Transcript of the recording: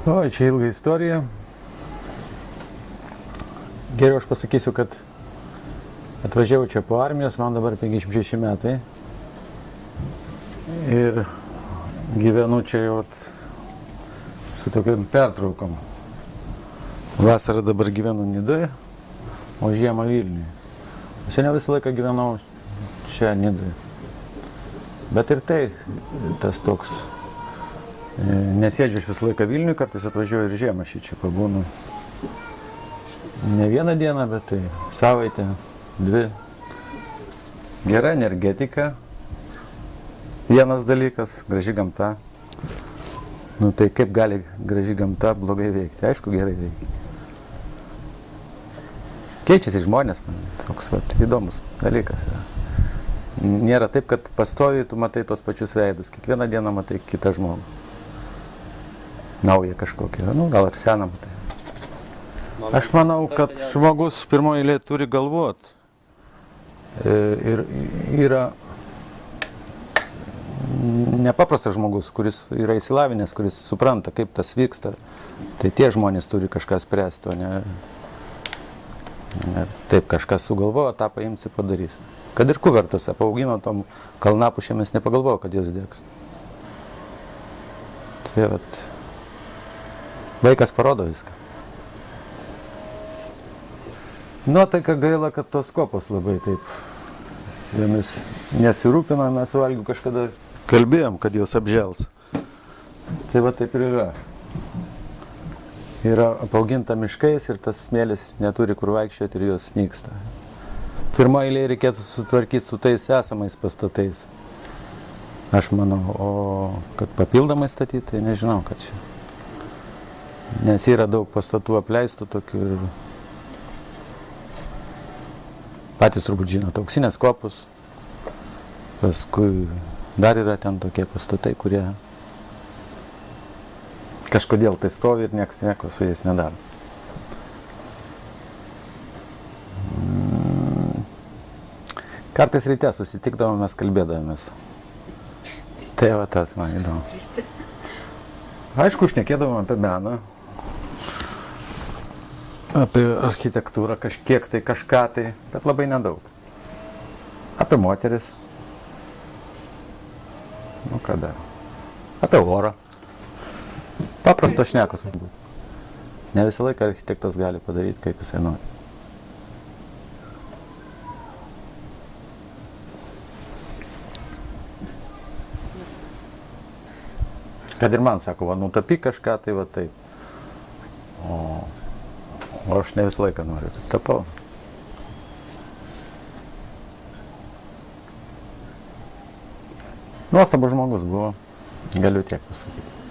O, čia ilga istorija. Geriau aš pasakysiu, kad atvažiavau čia po armijos, man dabar 56 metai. Ir gyvenu čia jau su tokiam pertraukom. Vasarą dabar gyvenu Nidoje, o žiemą Vilniuje. Seniau visą laiką gyvenau čia Nidoje. Bet ir tai, tas toks, nesėdžiu aš visą laiką Vilniuje, kartais atvažiuoju ir žiemą čia pabūnu. Ne vieną dieną, bet tai savaitę, dvi. Gera energetika. Vienas dalykas, graži gamta. Nu tai kaip gali graži gamta blogai veikti? Aišku, gerai veikia. Keičiasi žmonės, toks įdomus dalykas. Nėra taip, kad pastoviai tu matai tos pačius veidus. Kiekvieną dieną matai kitą žmogų. Naują kažkokį, nu gal ir seną matai. Aš manau, kad žmogus pirmoje eilėje turi galvoti. Ir yra nepaprastas žmogus, kuris yra įsilavinęs, kuris supranta, kaip tas vyksta. Tai tie žmonės turi kažką spręsti, o ne taip kažkas sugalvojo, tą paimsi padarys. Kad ir kuvertas apaugino tom kalnapušėmis, nepagalvojo, kad jos degs. Tai vat, laikas parodo viską. Nuotaika gaila, kad tos kopos labai taip jomis nesirūpina, mes su Algiu kažkada kalbėjom, kad jos apžels. Tai va taip ir yra. Yra apauginta miškais ir tas smėlis neturi kur vaikščioti ir jos nyksta. Pirmoje eilėje reikėtų sutvarkyti su tais esamais pastatais. Aš manau, o kad papildomai statyti, tai nežinau, kad čia. Nes yra daug pastatų apleistų tokių ir patys turbūt žinot, Auksinės kopos, paskui dar yra ten tokie pastatai, kurie kažkodėl tai stovi ir nieks nieko su jais nedaro. Kartais ryte susitikdavom, mes kalbėdavomės. Tai va tas man įdomu. Aišku, šnekėdavom apie meną, apie architektūrą, kažkiek tai, kažką tai, bet labai nedaug. Apie moteris. Nu ką dar? Apie orą. Paprastos šnekos. Ne visą laiką architektas gali padaryti, kaip jisai nori. Kad ir man sako, va, nutapyk kažką, tai va taip. O aš ne visą laiką noriu. Tapau. Nuostabus žmogus buvo, galiu tiek pasakyti.